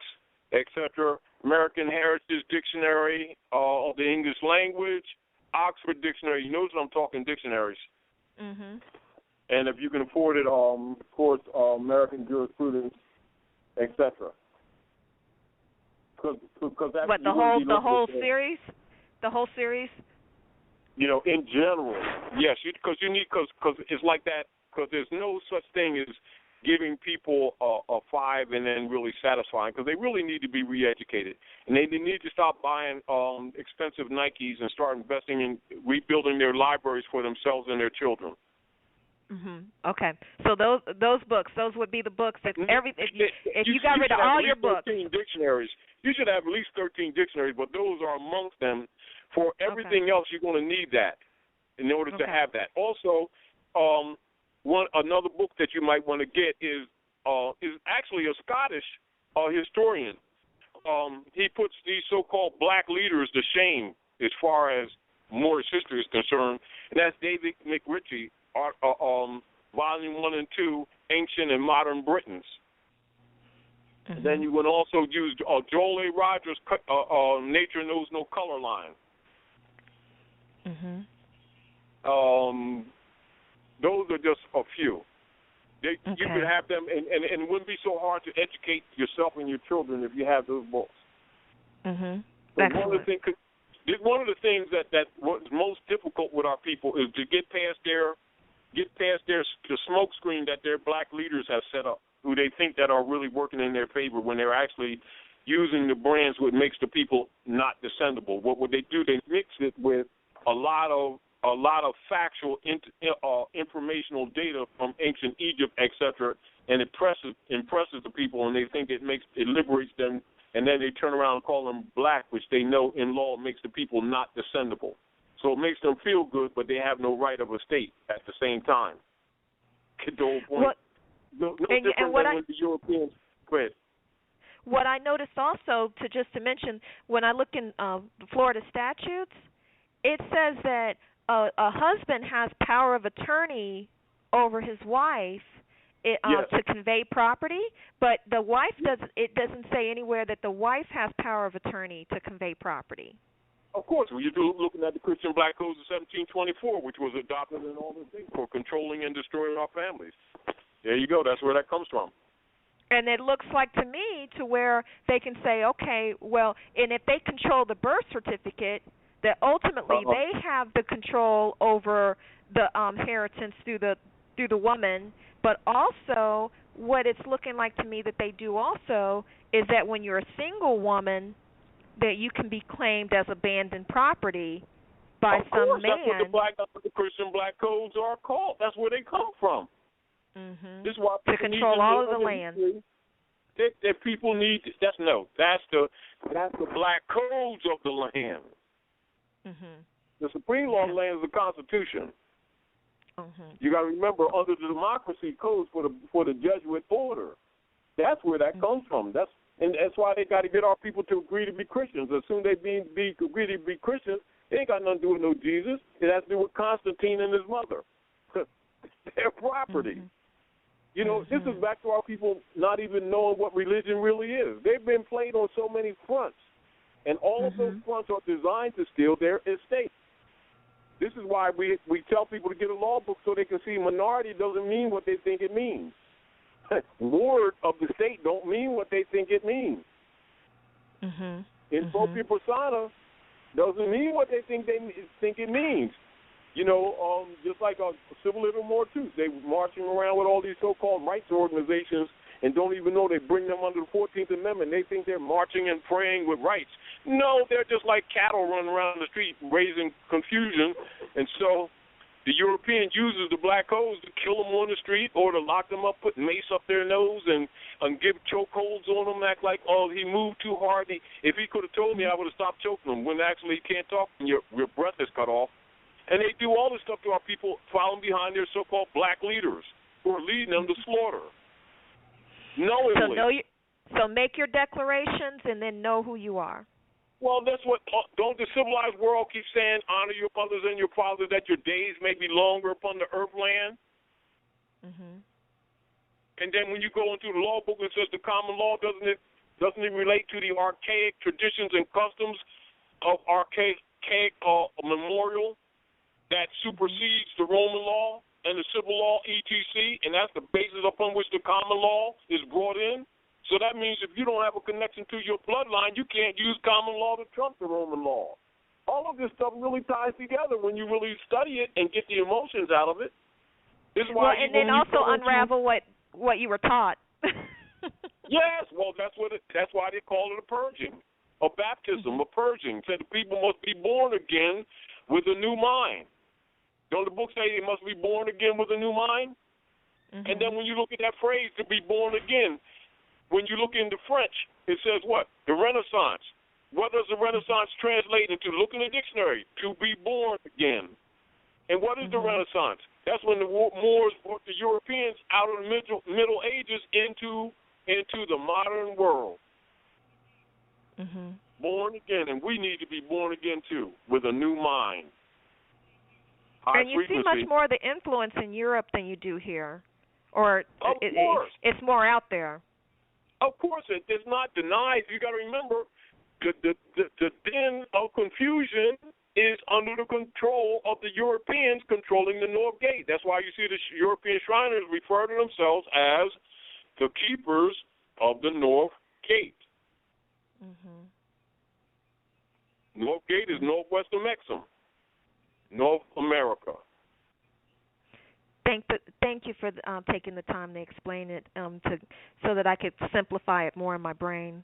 S6: etc. American Heritage Dictionary of the English Language, Oxford Dictionary. You notice I'm talking dictionaries. And if you can afford it, of course, American Jurisprudence, etc. Because that's
S7: what the whole series, the whole series.
S6: In general, yes, because it's like that. Because there's no such thing as giving people a 5 and then really satisfying. Because they really need to be re-educated, and they need to stop buying expensive Nikes and start investing in rebuilding their libraries for themselves and their children.
S7: Okay, so those books, those would be the books that if you got rid of all your books.
S6: 13 dictionaries. You should have at least 13 dictionaries, but those are amongst them. For everything else, you're going to need that. in order to have that. Also, another book that you might want to get is actually a Scottish historian. He puts these so-called black leaders to shame as far as Moorish history is concerned, and that's David McRitchie, Volume 1 and 2, Ancient and Modern Britons. Mm-hmm. Then you would also use Joel A. Rogers' Nature Knows No Color Line.
S7: Mm-hmm.
S6: Those are just a few. You could have them, and it wouldn't be so hard to educate yourself and your children if you have those books.
S7: Mm-hmm.
S6: One of the things that what's most difficult with our people is to get past the smoke screen that their black leaders have set up, who they think that are really working in their favor when they're actually using the brands what makes the people not descendable. What would they do? They mix it with a lot of factual informational data from ancient Egypt, etc., and it impresses the people, and they think it liberates them, and then they turn around and call them black, which they know in law makes the people not descendable. So it makes them feel good, but they have no right of estate at the same time. The whole point. No different than when the Europeans. Go ahead.
S7: What I noticed also, to mention, when I look in the Florida statutes, it says that a husband has power of attorney over his wife to convey property, but the wife doesn't say anywhere that the wife has power of attorney to convey property.
S6: Of course, when you're looking at the Christian Black Codes of 1724, which was adopted in all the things for controlling and destroying our families. There you go. That's where that comes from.
S7: And it looks like to me to where they can say, okay, well, and if they control the birth certificate, that ultimately they have the control over the inheritance through the woman, but also what it's looking like to me that they do also is that when you're a single woman, that you can be claimed as abandoned property by some man.
S6: That's what the Christian Black Codes are called. That's where they come from.
S7: Mm-hmm.
S6: This is why
S7: to control all of the land.
S6: That people need. That's the Black Codes of the land.
S7: Mm-hmm.
S6: The supreme law of the land is the Constitution.
S7: Mm-hmm.
S6: You got to remember, under the democracy codes for the Jesuit order, that's where that comes from. That's why they got to get our people to agree to be Christians. As soon as they agree to be Christians, they ain't got nothing to do with no Jesus. It has to do with Constantine and his mother. Their property.
S7: Mm-hmm.
S6: You know, this is back to our people not even knowing what religion really is. They've been played on so many fronts, and all of those fronts are designed to steal their estate. This is why we tell people to get a law book so they can see minority doesn't mean what they think it means. Lord of the state don't mean what they think it means. In propria persona doesn't mean what they think it means. You know, just like Civil Liberal War II, they marching around with all these so-called rights organizations and don't even know they bring them under the 14th Amendment. They think they're marching and praying with rights. No, they're just like cattle running around the street raising confusion. And so the European uses the black codes to kill them on the street or to lock them up, put mace up their nose and give chokeholds on them, act like, oh, he moved too hard. If he could have told me, I would have stopped choking him, when actually he can't talk and your breath is cut off. And they do all this stuff to our people, following behind their so-called black leaders who are leading them to slaughter. Knowingly.
S7: So make your declarations and then know who you are.
S6: Well, that's what, don't the civilized world keep saying, honor your mothers and your fathers, that your days may be longer upon the earth land? And then when you go into the law book, it says the common law, doesn't it relate to the archaic traditions and customs of archaic memorial that supersedes the Roman law and the civil law, etc., and that's the basis upon which the common law is brought in? So that means if you don't have a connection to your bloodline, you can't use common law to trump the Roman law. All of this stuff really ties together when you really study it and get the emotions out of it. This is why
S7: and then also unravel what you were taught.
S6: Yes, well, that's why they call it a purging, a baptism, a purging. So the people must be born again with a new mind. Don't the book say they must be born again with a new mind? And then when you look at that phrase, to be born again, when you look into French, it says what? The Renaissance. What does the Renaissance translate into? Look in the dictionary. To be born again. And what is the Renaissance? That's when the Moors brought the Europeans out of the Middle Ages into the modern world. Born again, and we need to be born again too, with a new mind.
S7: And you see much more of the influence in Europe than you do here, or it's more out there.
S6: Of course, it's not denied. You got to remember, the den of confusion is under the control of the Europeans controlling the North Gate. That's why you see the European Shriners refer to themselves as the keepers of the North Gate. North Gate is Northwestern Mexum, North America.
S7: Thank you for taking the time to explain it so that I could simplify it more in my brain.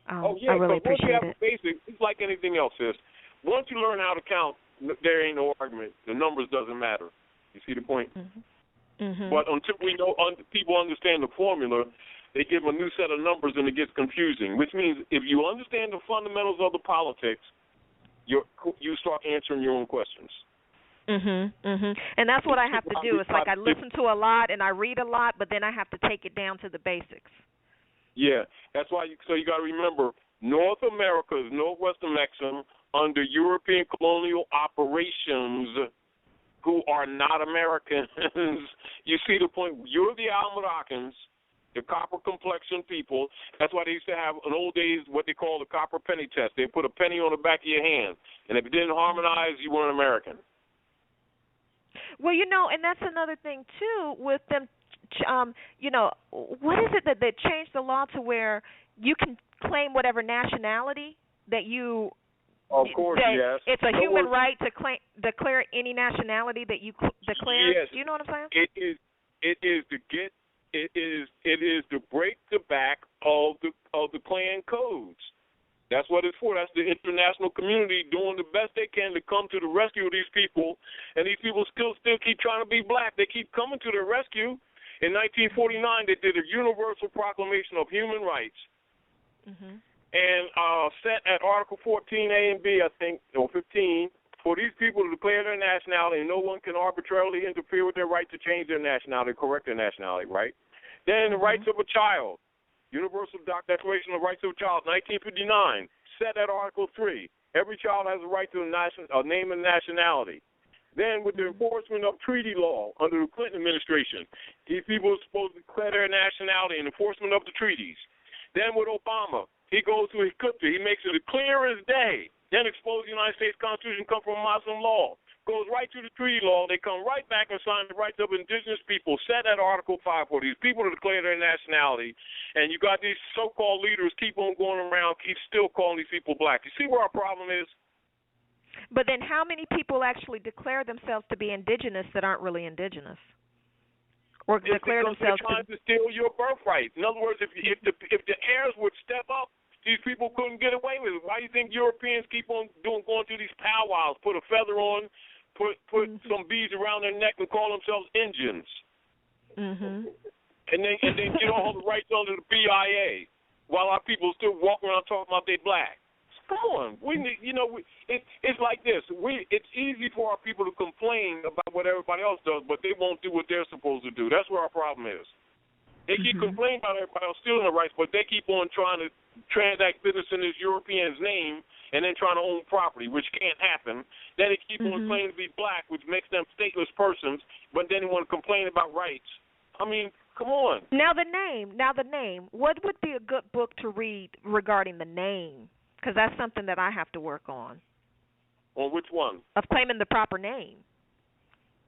S7: I really appreciate it.
S6: Basic, it's like anything else, sis. Once you learn how to count, there ain't no argument. The numbers doesn't matter. You see the point? But until people understand the formula, they give a new set of numbers and it gets confusing, which means if you understand the fundamentals of the politics, you start answering your own questions.
S7: And that's what I have to do. It's like I listen to a lot and I read a lot, but then I have to take it down to the basics. Yeah,
S6: that's why. So you got to remember, North America is Northwestern Mexum under European colonial operations, who are not Americans. You see the point? You're the Almadacans, the copper complexion people. That's why they used to have in old days what they call the copper penny test. They put a penny on the back of your hand, and if it didn't harmonize, you weren't American.
S7: Well, and that's another thing too with them. What is it that they changed the law to where you can claim whatever nationality that you?
S6: Of course, yes.
S7: It's a human right to declare any nationality that you declare.
S6: Yes.
S7: Do you know what I'm saying?
S6: It is to break the back of the clan codes. That's what it's for. That's the international community doing the best they can to come to the rescue of these people, and these people still keep trying to be black. They keep coming to their rescue. In 1949, they did a Universal Proclamation of Human Rights. And set at Article 14A and B, I think, or 15, for these people to declare their nationality, and no one can arbitrarily interfere with their right to change their nationality, correct their nationality, right? Then the rights of a child, Universal Declaration of Rights of a Child, 1959, set at Article 3. Every child has a right to a name and nationality. Then with the enforcement of treaty law under the Clinton administration, these people are supposed to declare their nationality and enforcement of the treaties. Then with Obama, he goes to Eclipse. He makes it as clear as day. Then expose the United States Constitution come from Muslim law. Goes right to the treaty law. They come right back and sign the rights of indigenous people set at Article 5 for these people to declare their nationality. And you got these so-called leaders keep on going around, keep still calling these people black. You see where our problem is?
S7: But then how many people actually declare themselves to be indigenous that aren't really indigenous? Or declare themselves
S6: they're trying to steal your birthright. In other words, if the heirs would step up, these people couldn't get away with it. Why do you think Europeans keep on going through these powwows, put a feather on, put some beads around their neck and call themselves Indians? And then get all the rights under the BIA while our people still walk around talking about they black. Come on. We need, it's like this. It's easy for our people to complain about what everybody else does, but they won't do what they're supposed to do. That's where our problem is. They keep complaining about everybody else stealing their rights, but they keep on trying to transact business in this European's name and then trying to own property, which can't happen. Then they keep on claiming to be black, which makes them stateless persons, but then they want to complain about rights. I mean, come on.
S7: Now the name. What would be a good book to read regarding the name? Because that's something that I have to work on.
S6: On which one?
S7: Of claiming the proper name.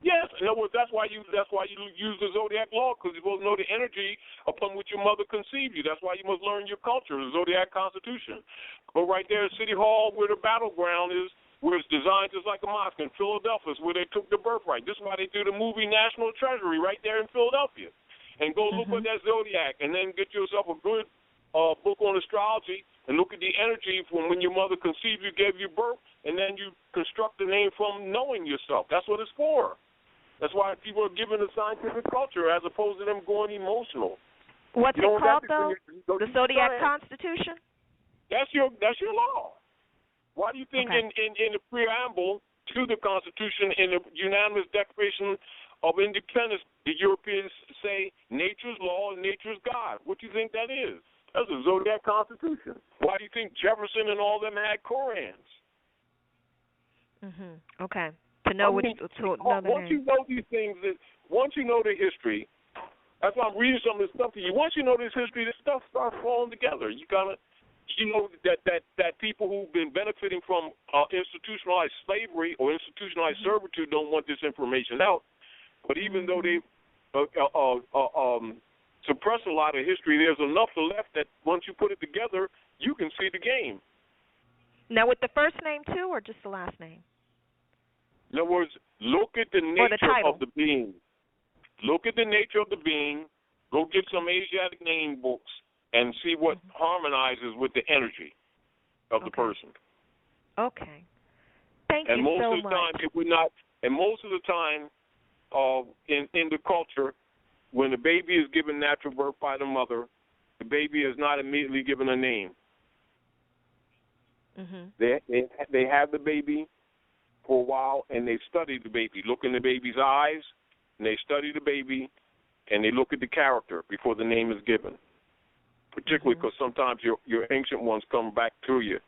S6: Yes, in other words, that's why you use the zodiac law, because you're supposed to know the energy upon which your mother conceived you. That's why you must learn your culture, the zodiac constitution. But right there at City Hall, where the battleground is, where it's designed just like a mosque in Philadelphia, where they took the birthright. This is why they do the movie National Treasury right there in Philadelphia. And go look at that zodiac, and then get yourself a good book on astrology, and look at the energy from when your mother conceived you, gave you birth, and then you construct the name from knowing yourself. That's what it's for. That's why people are given a scientific culture as opposed to them going emotional.
S7: What's it called, though? The Zodiac Constitution?
S6: That's your law. Why do you think in the preamble to the Constitution in the unanimous Declaration of Independence, the Europeans say nature's law and nature's God. What do you think that is? That's a Zodiac Constitution. Why do you think Jefferson and all them had Korans?
S7: Okay. To know
S6: once you know these things, once you know the history, that's why I'm reading some of this stuff to you. Once you know this history, this stuff starts falling together. You know that people who've been benefiting from institutionalized slavery or institutionalized servitude don't want this information out. But even though they suppress a lot of history, there's enough left that once you put it together, you can see the game.
S7: Now, with the first name too, or just the last name?
S6: In other words, look at the nature of the being. Look at the nature of the being. Go get some Asiatic name books and see what harmonizes with the energy of the person.
S7: Okay. Thank you so much.
S6: And most of the time, if we're not, and most of the time, in the culture, when the baby is given natural birth by the mother, the baby is not immediately given a name. They have the baby for a while, and they study the baby, look in the baby's eyes, and they study the baby, and they look at the character before the name is given. Particularly because sometimes your ancient ones come back to you.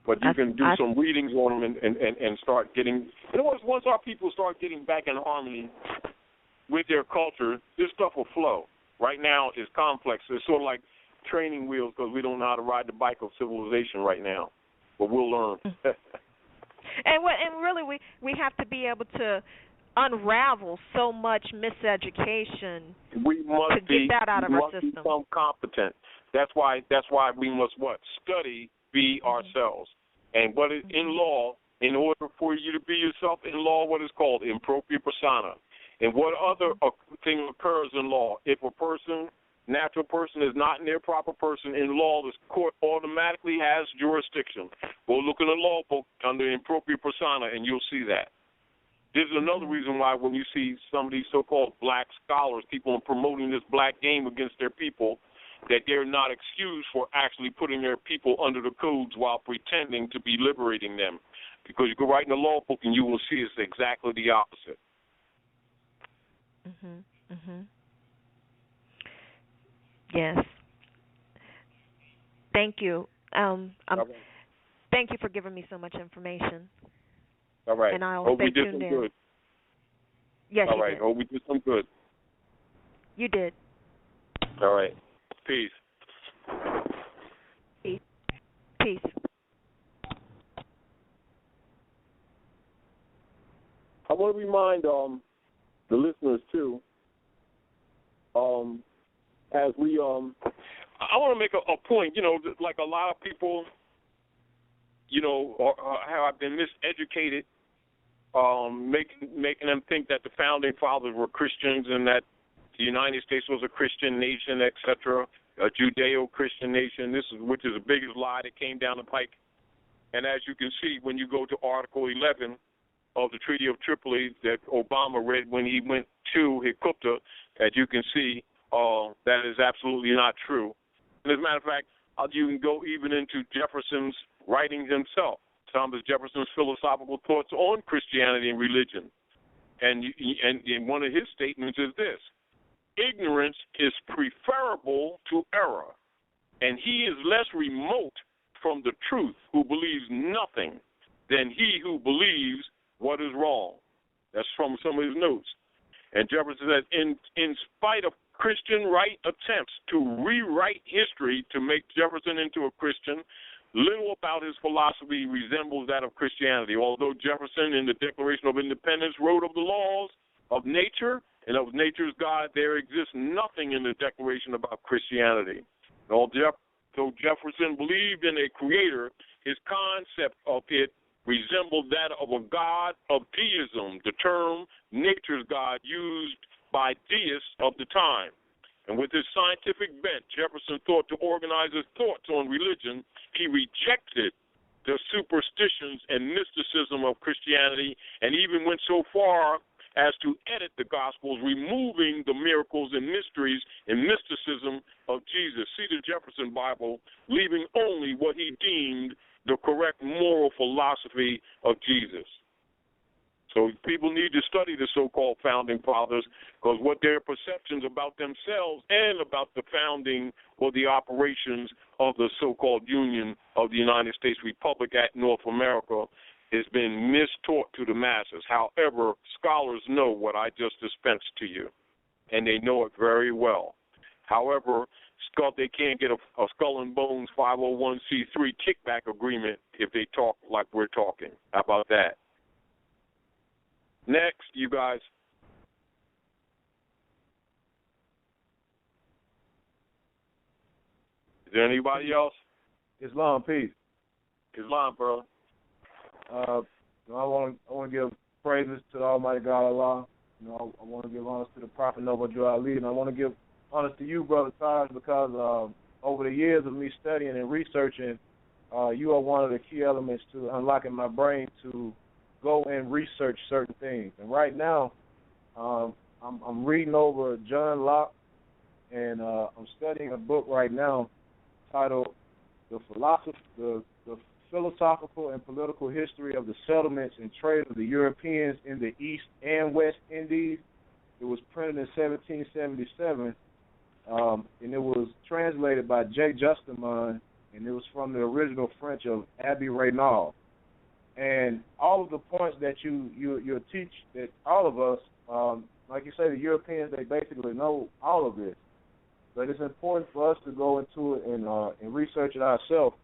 S6: But you can do some readings on them and start getting. You know, once our people start getting back in harmony with their culture, this stuff will flow. Right now, it's complex. It's sort of like training wheels because we don't know how to ride the bike of civilization right now. But we'll learn.
S7: And really, we have to be able to unravel so much miseducation.
S6: We must
S7: get that out of our system.
S6: Become competent. That's why we must study, be ourselves. And what is in law, in order for you to be yourself in law, what is called impropria persona. And what other thing occurs in law? If a person, natural person, is not in their proper person in law, the court automatically has jurisdiction. Go look in the law book under impropria persona, and you'll see that. This is another reason why when you see some of these so-called black scholars, people promoting this black game against their people, that they're not excused for actually putting their people under the codes while pretending to be liberating them. Because you go right in the law book and you will see it's exactly the opposite.
S7: Yes. Thank you. Thank you for giving me so much information.
S6: All right.
S7: And I'll
S6: Hope
S7: stay
S6: we did
S7: tuned
S6: some
S7: in.
S6: good.
S7: Yes,
S6: all
S7: you
S6: right.
S7: did.
S6: Hope we did some good.
S7: You did.
S6: All right. Peace.
S7: Peace.
S6: I want to remind the listeners too. As we I want to make a point. You know, like a lot of people, you know, have been miseducated, making them think that the founding fathers were Christians and that the United States was a Christian nation, etc., a Judeo-Christian nation. Which is the biggest lie that came down the pike. And as you can see, when you go to Article 11 of the Treaty of Tripoli that Obama read when he went to Hikupta, as you can see, that is absolutely not true. And as a matter of fact, you can go even into Jefferson's writings himself, Thomas Jefferson's philosophical thoughts on Christianity and religion. And one of his statements is this: ignorance is preferable to error, and he is less remote from the truth who believes nothing than he who believes what is wrong. That's from some of his notes. And Jefferson says, in spite of Christian right attempts to rewrite history to make Jefferson into a Christian, little about his philosophy resembles that of Christianity. Although Jefferson in the Declaration of Independence wrote of the laws of nature and of nature's God, there exists nothing in the Declaration about Christianity. Though Jefferson believed in a creator, his concept of it resembled that of a god of deism, the term nature's God used by deists of the time. And with his scientific bent, Jefferson thought to organize his thoughts on religion. He rejected the superstitions and mysticism of Christianity and even went so far as to edit the Gospels, removing the miracles and mysteries and mysticism of Jesus. See the Jefferson Bible, leaving only what he deemed the correct moral philosophy of Jesus. So people need to study the so-called founding fathers, because what their perceptions about themselves and about the founding or the operations of the so-called Union of the United States Republic at North America has been mistaught to the masses. However, scholars know what I just dispensed to you, and they know it very well. However, they can't get a Skull and Bones 501c3 kickback agreement if they talk like we're talking. How about that? Next, you guys. Is there anybody else?
S8: Islam, peace.
S6: Islam, bro.
S8: I want to give praises to the Almighty God Allah. I want to give honors to the Prophet Noble Drew Ali, and I want to give honors to you, Brother Taj, because over the years of me studying and researching, you are one of the key elements to unlocking my brain to go and research certain things. And right now, I'm reading over John Locke, and I'm studying a book right now titled The Philosophical and Political History of the Settlements and Trade of the Europeans in the East and West Indies. It was printed in 1777, and it was translated by J. Justemon, and it was from the original French of Abbé Raynal. And all of the points that you teach, that all of us, like you say, the Europeans, they basically know all of this. But it's important for us to go into it and research it ourselves.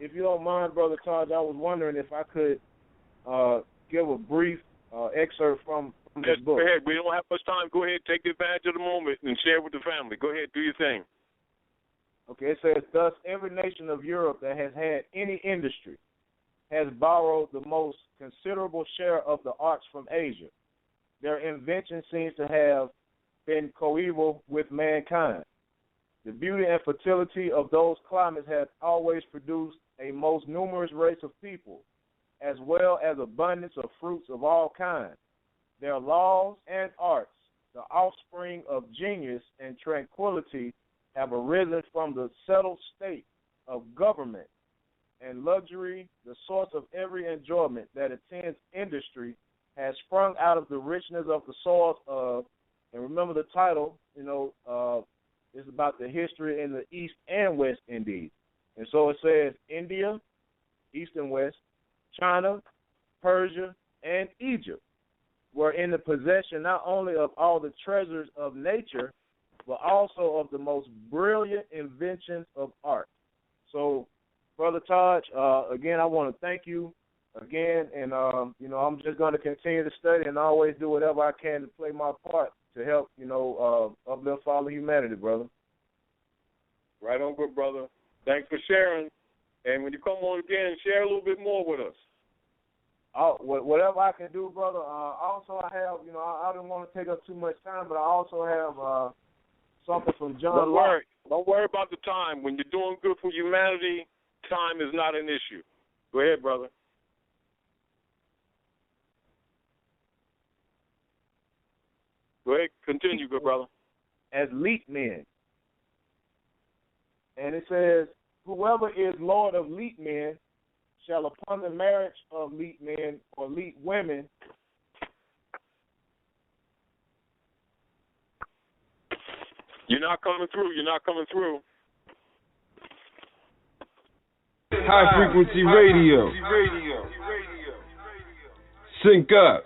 S8: If you don't mind, Brother Taj, I was wondering if I could give a brief excerpt from this book.
S6: Go ahead. We don't have much time. Go ahead, take advantage of the moment and share with the family. Go ahead, do your thing.
S8: Okay, it says, thus, every nation of Europe that has had any industry has borrowed the most considerable share of the arts from Asia. Their invention seems to have been coeval with mankind. The beauty and fertility of those climates have always produced a most numerous race of people, as well as abundance of fruits of all kinds. Their laws and arts, the offspring of genius and tranquility, have arisen from the settled state of government and luxury. The source of every enjoyment that attends industry has sprung out of the richness of the soils of, and remember the title, is about the history in the East and West Indies. And so it says India, East and West, China, Persia, and Egypt were in the possession not only of all the treasures of nature, but also of the most brilliant inventions of art. So, Brother Taj, again, I want to thank you again, and, I'm just going to continue to study and always do whatever I can to play my part to help, uplift all of humanity, brother.
S6: Right on, good brother. Thanks for sharing. And when you come on again, share a little bit more with us.
S8: Whatever I can do, brother. Also, I have, I don't want to take up too much time, but I also have something from John Locke.
S6: Don't worry about the time. When you're doing good for humanity, time is not an issue. Go ahead, brother. Go ahead, continue, good brother.
S8: As leet men. And it says, whoever is Lord of leet men shall upon the marriage of leet men or leet women
S6: You're not coming through.
S1: High frequency radio. Sync up.